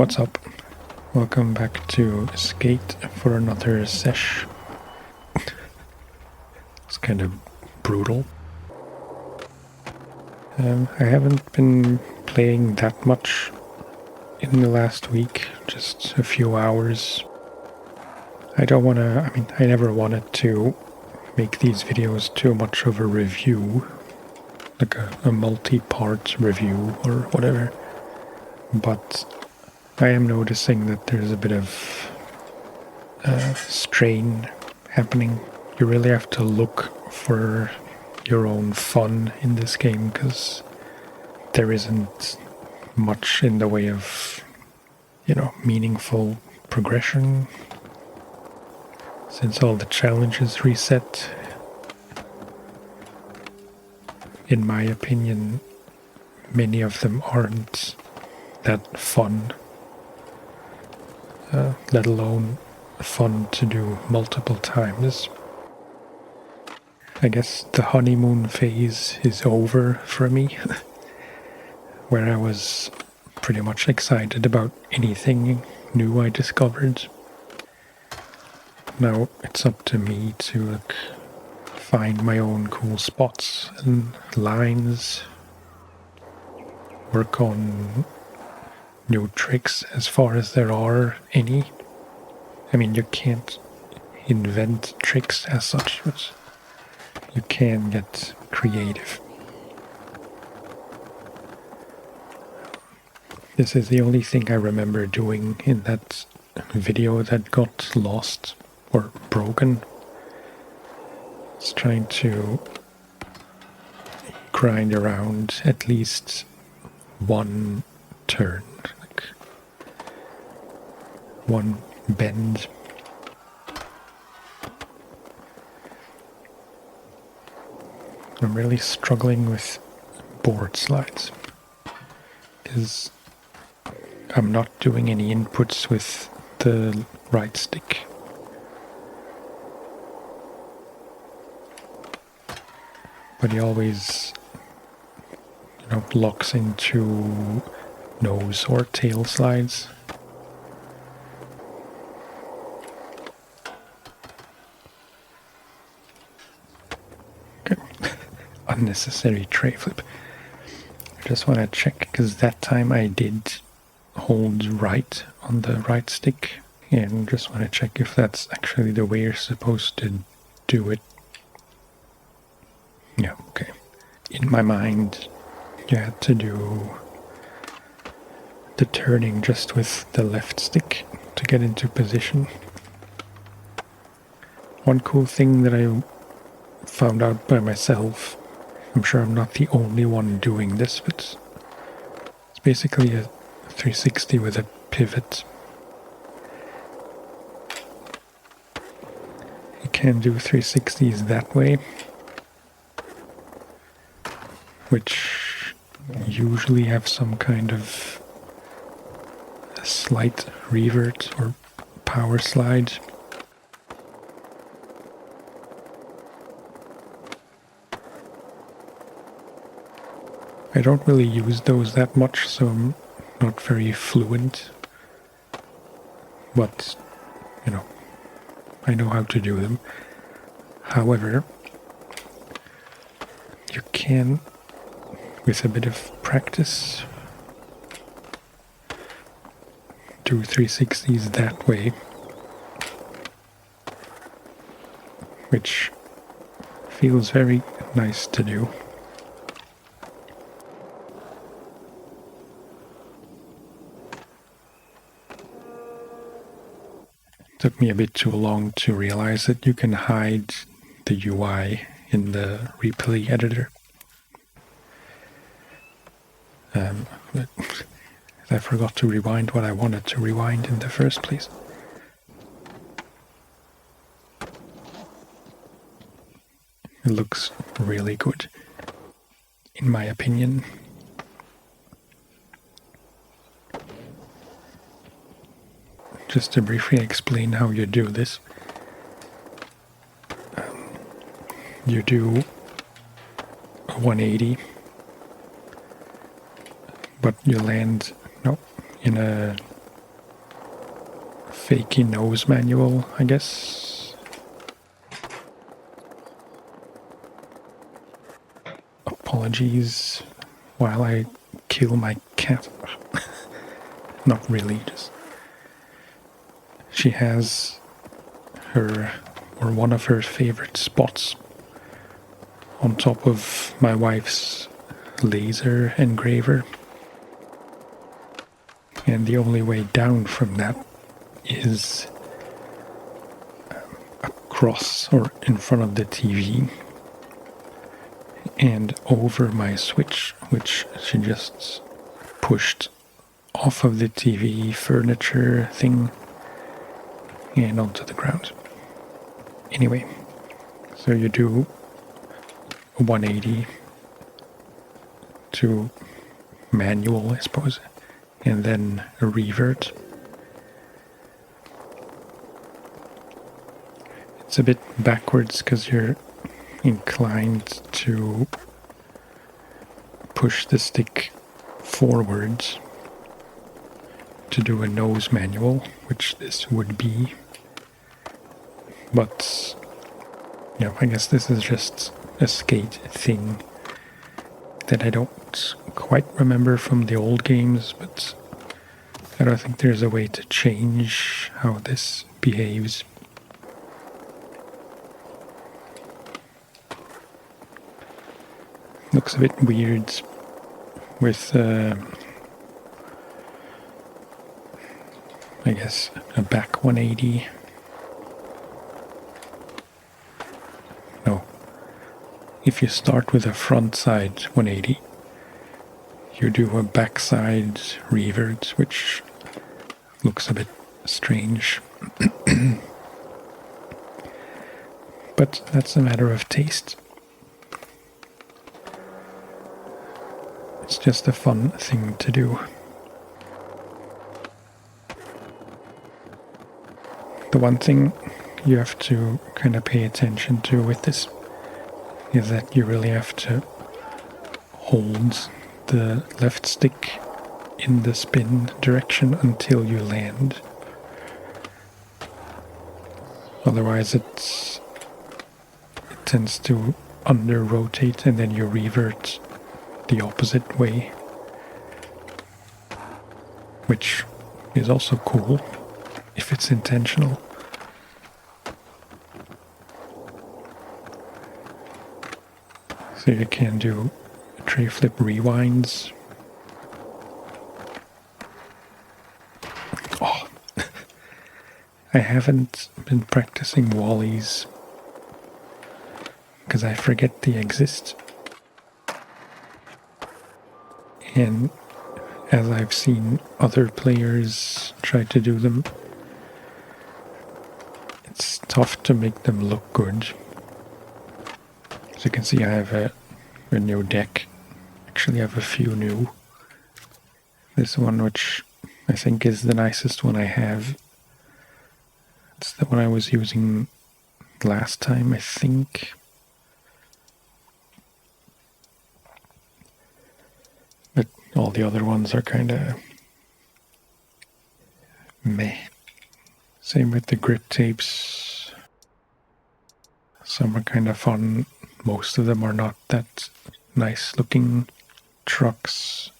What's up? Welcome back to Skate for another sesh. It's kind of brutal. I haven't been playing that much in the last week, just a few hours. I never wanted to make these videos too much of a review, like a multi-part review or whatever, but I am noticing that there's a bit of strain happening. You really have to look for your own fun in this game because there isn't much in the way of, meaningful progression. Since all the challenges reset, in my opinion, many of them aren't that fun. Let alone fun to do multiple times. I guess the honeymoon phase is over for me, where I was pretty much excited about anything new I discovered. Now it's up to me to find my own cool spots and lines, work on new tricks as far as there are any. I mean, you can't invent tricks as such, but you can get creative. This is the only thing I remember doing in that video that got lost or broken. It's trying to grind around at least one turn, like one bend. I'm really struggling with board slides because I'm not doing any inputs with the right stick. But he always, locks into nose or tail slides. Okay. Unnecessary tray flip. I just want to check because that time I did hold right on the right stick, and just want to check if that's actually the way you're supposed to do it. Yeah, okay. In my mind, you had to do the turning just with the left stick to get into position. One cool thing that I found out by myself, I'm sure I'm not the only one doing this, but it's basically a 360 with a pivot. You can do 360s that way, which usually have some kind of a slight revert or power slide. I don't really use those that much, so I'm not very fluent, but, I know how to do them. However, you can, with a bit of practice, do 360s that way, which feels very nice to do. Took me a bit too long to realize that you can hide the UI in the replay editor. But I forgot to rewind what I wanted to rewind in the first place. It looks really good, in my opinion. Just to briefly explain how you do this. You do a 180, but you land in a fakey nose manual, I guess. Apologies while I kill my cat. Not really, just she has her, or one of her favorite spots on top of my wife's laser engraver. And the only way down from that is across or in front of the TV and over my switch, which she just pushed off of the TV furniture thing and onto the ground. Anyway, so you do 180 to manual, I suppose, and then a revert. It's a bit backwards because you're inclined to push the stick forwards to do a nose manual, which this would be. But yeah, I guess this is just a skate thing that I don't quite remember from the old games, but I don't think there's a way to change how this behaves. Looks a bit weird with, I guess, a back 180. No. If you start with a front side 180, you do a backside revert, which looks a bit strange. But that's a matter of taste. It's just a fun thing to do. The one thing you have to kind of pay attention to with this is that you really have to hold the left stick in the spin direction until you land. Otherwise it tends to under rotate and then you revert the opposite way, which is also cool if it's intentional. So you can do tray flip rewinds. Oh, I haven't been practicing wallies because I forget they exist. And as I've seen other players try to do them, it's tough to make them look good. As you can see, I have a new deck. Actually, I have a few new. This one, which I think is the nicest one I have. It's the one I was using last time, I think. But all the other ones are kind of meh. Same with the grip tapes. Some are kind of fun. Most of them are not that nice looking trucks.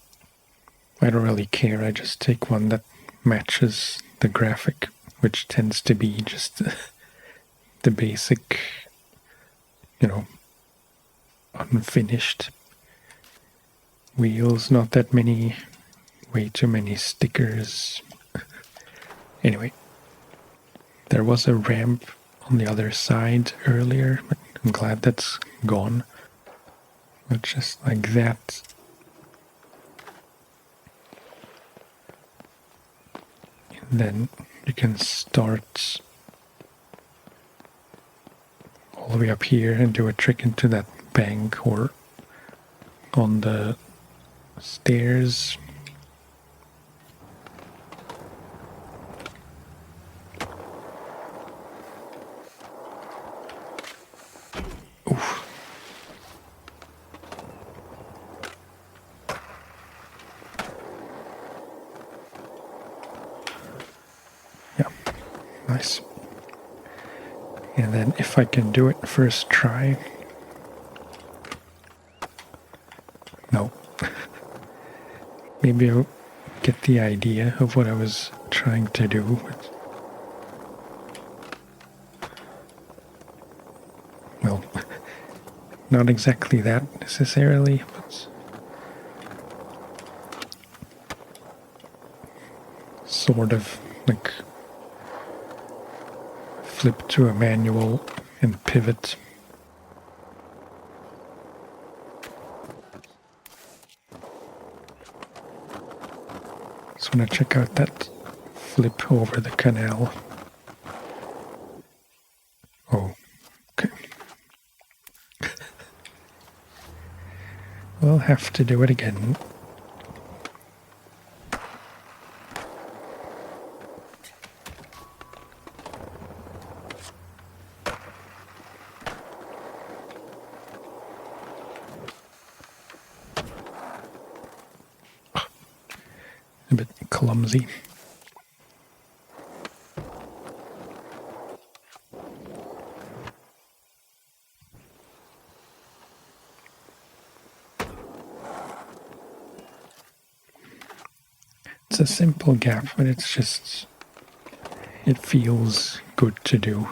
I don't really care. I just take one that matches the graphic, which tends to be just the basic, unfinished wheels. Not that many, way too many stickers. Anyway, there was a ramp on the other side earlier, but I'm glad that's gone. But just like that. And then you can start all the way up here and do a trick into that bank or on the stairs. Oof. Yeah, Nice. And then if I can do it first try. No. Maybe I'll get the idea of what I was trying to do. Well, not exactly that necessarily, but sort of like flip to a manual and pivot. Just want to check out that flip over the canal. Oh, okay. We'll have to do it again. A bit clumsy. It's a simple gap, but it feels good to do.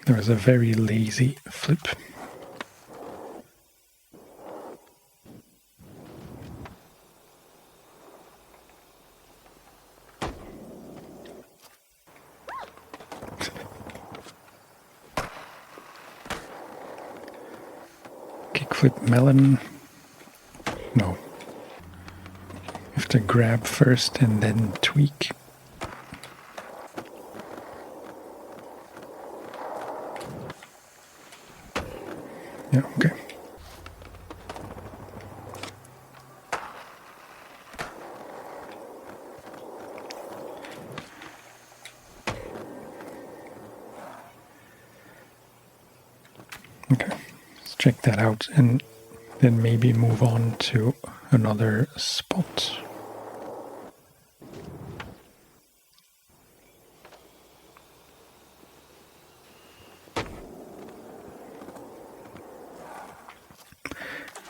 There was a very lazy flip. Kickflip melon. No. You have to grab first and then tweak. Yeah, okay. Okay, let's check that out and then maybe move on to another spot.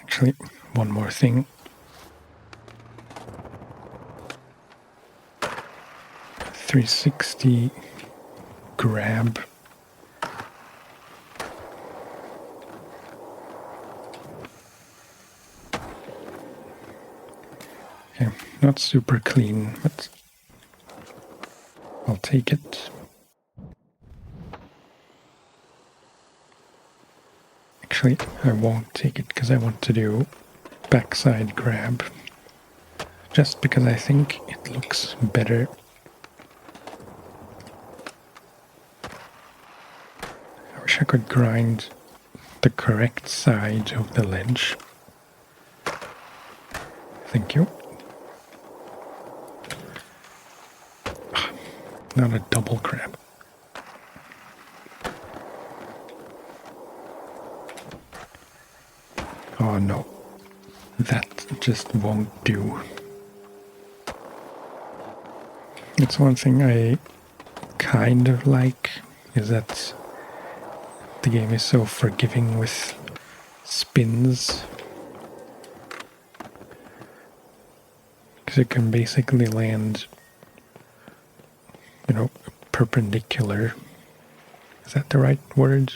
Actually, one more thing. 360 grab. Okay, not super clean, but I'll take it. Actually, I won't take it because I want to do backside grab. Just because I think it looks better. I wish I could grind the correct side of the ledge. Thank you. Not a double crab. Oh no, that just won't do. It's one thing I kind of like, is that the game is so forgiving with spins. Because it can basically land, perpendicular. Is that the right word?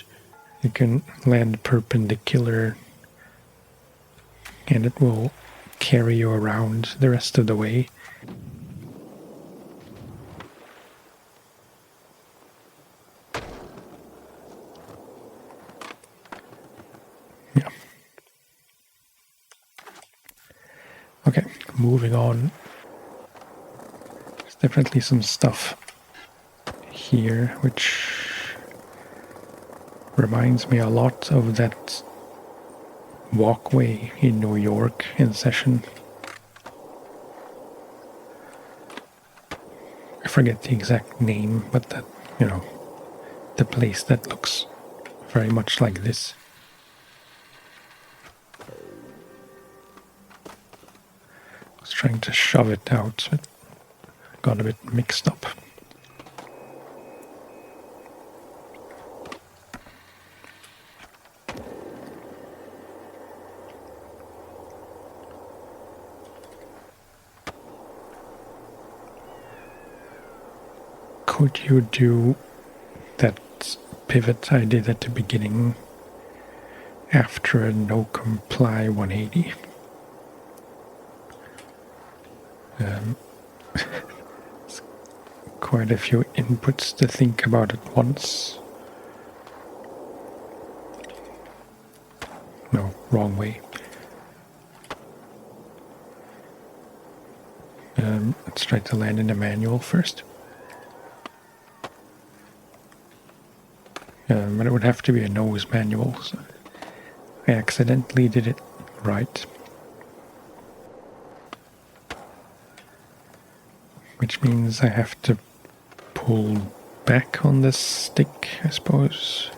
You can land perpendicular and it will carry you around the rest of the way. Yeah. Okay, moving on. There's definitely some stuff here which reminds me a lot of that walkway in New York in Session. I forget the exact name, but that, the place that looks very much like this. trying to shove it out, but got a bit mixed up. Could you do that pivot I did at the beginning after a no comply 180? It's quite a few inputs to think about at once. No, wrong way. Let's try to land in the manual first. But it would have to be a nose manual, so I accidentally did it right. Which means I have to pull back on the stick, I suppose.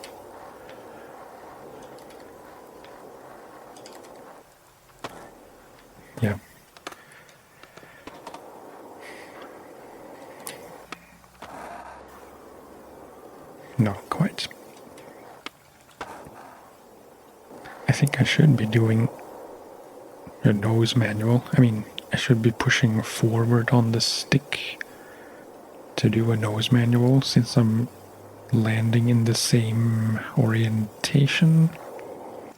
Yeah. Not quite. I think I should be doing a nose manual. I mean, I should be pushing forward on the stick to do a nose manual since I'm landing in the same orientation.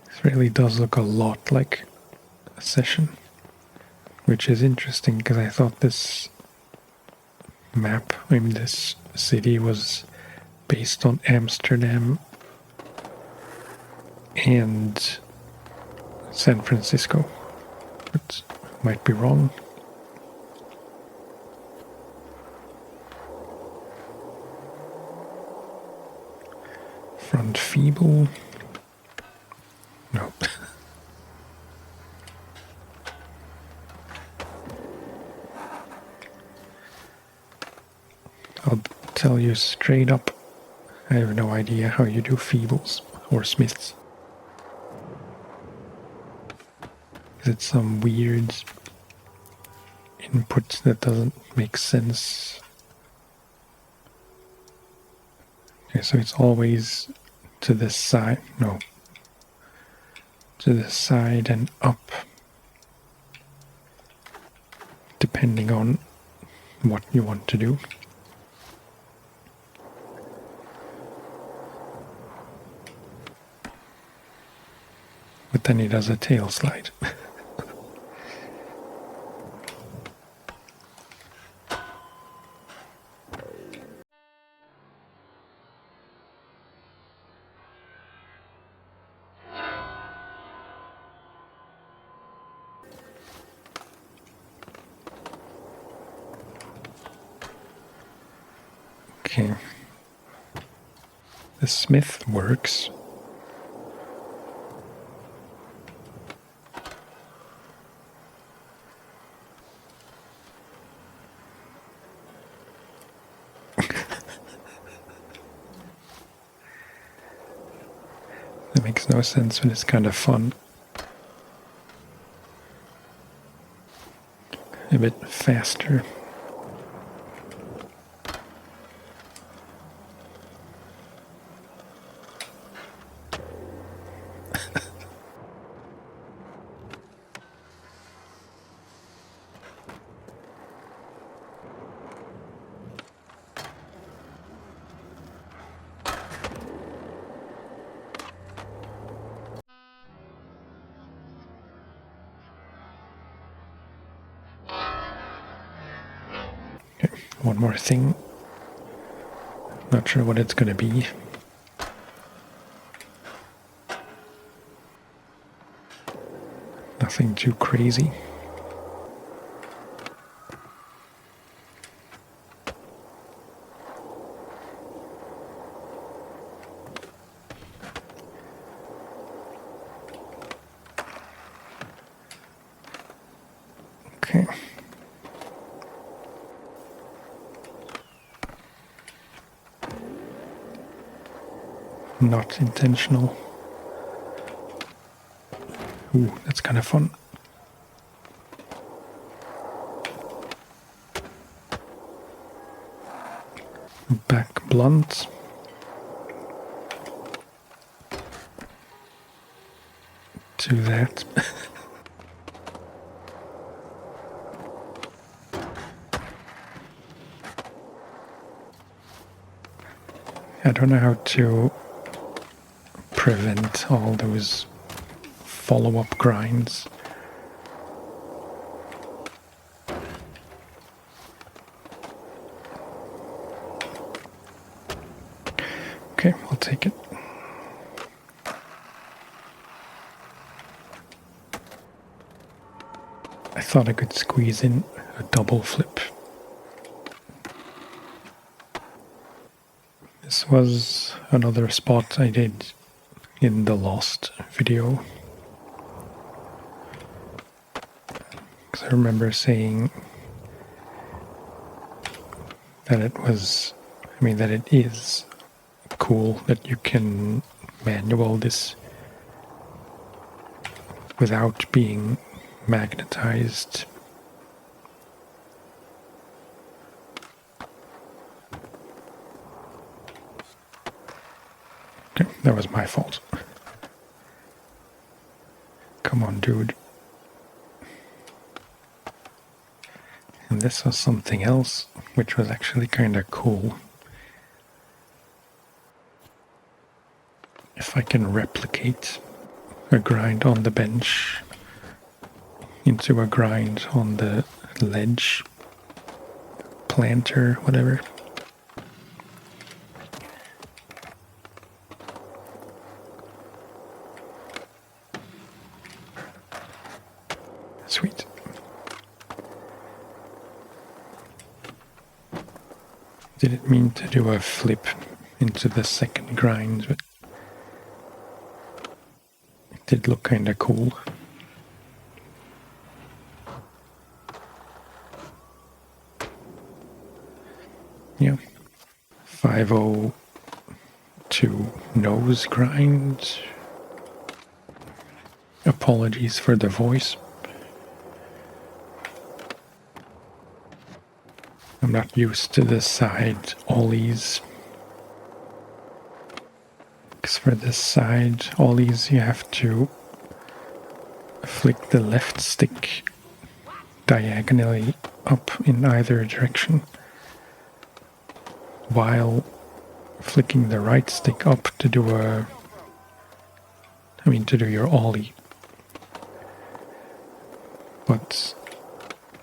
This really does look a lot like a session, which is interesting because I thought this map, I mean this city was based on Amsterdam and San Francisco, but might be wrong. Front feeble. No. I'll tell you straight up, I have no idea how you do feebles or smiths. Is it some weird input that doesn't make sense? Okay, so it's always to the side, no, to the side and up, depending on what you want to do. But then he does a tail slide. Okay. The smith works. That makes no sense, but it's kind of fun. A bit faster. One more thing. Not sure what it's going to be. Nothing too crazy. Okay. Not intentional. Ooh, that's kind of fun. blunt. To that. I don't know how to prevent all those follow-up grinds. Okay, I'll take it. I thought I could squeeze in a double flip. This was another spot I did in the Lost video. Because I remember saying that it was, that it is cool that you can manual this without being magnetized. Okay, that was my fault. Come on, dude. And this was something else, which was actually kind of cool. If I can replicate a grind on the bench into a grind on the ledge, planter, whatever. Sweet. Didn't mean to do a flip into the second grind, but it did look kinda cool. Yeah. 502 nose grind. Apologies for the voice. I'm not used to the side ollies. Because for the side ollies you have to flick the left stick diagonally up in either direction, while flicking the right stick up to do to do your ollie. But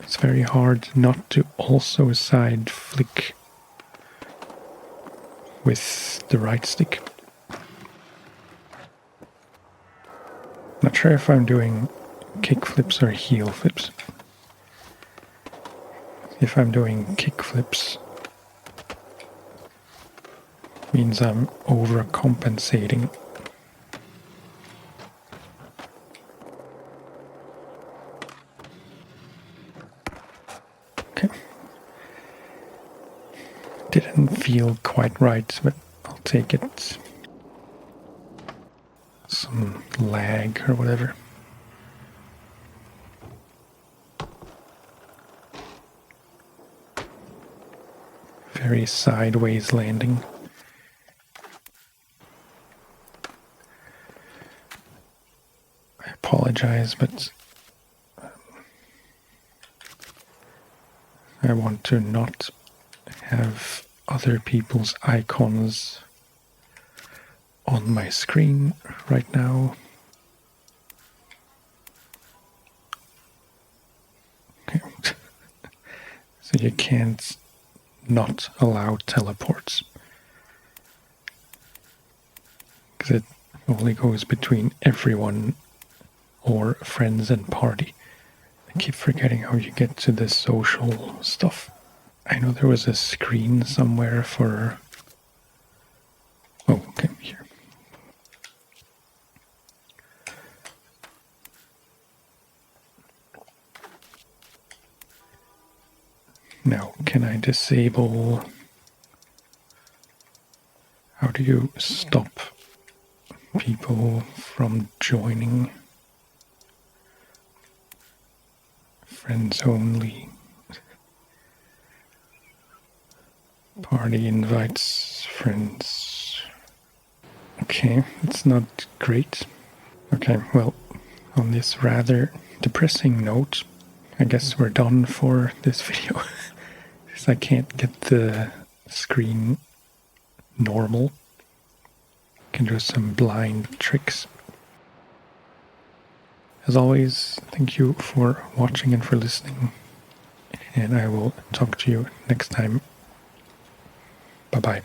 it's very hard not to also side flick with the right stick. Not sure if I'm doing kick flips or heel flips. If I'm doing kick flips, means I'm overcompensating. Okay. Didn't feel quite right, but I'll take it. Some lag or whatever. Very sideways landing. I apologize, but I want to not have other people's icons on my screen right now. Okay. So you can't not allow teleports, because it only goes between everyone or friends and party. I keep forgetting how you get to the social stuff. I know there was a screen somewhere for... Oh, okay, here. Now, can I disable... How do you stop people from joining? Friends only. Party invites difference. Okay, it's not great. Okay, well, on this rather depressing note, I guess we're done for this video. Because I can't get the screen normal. Can do some blind tricks. As always, thank you for watching and for listening. And I will talk to you next time. Bye-bye.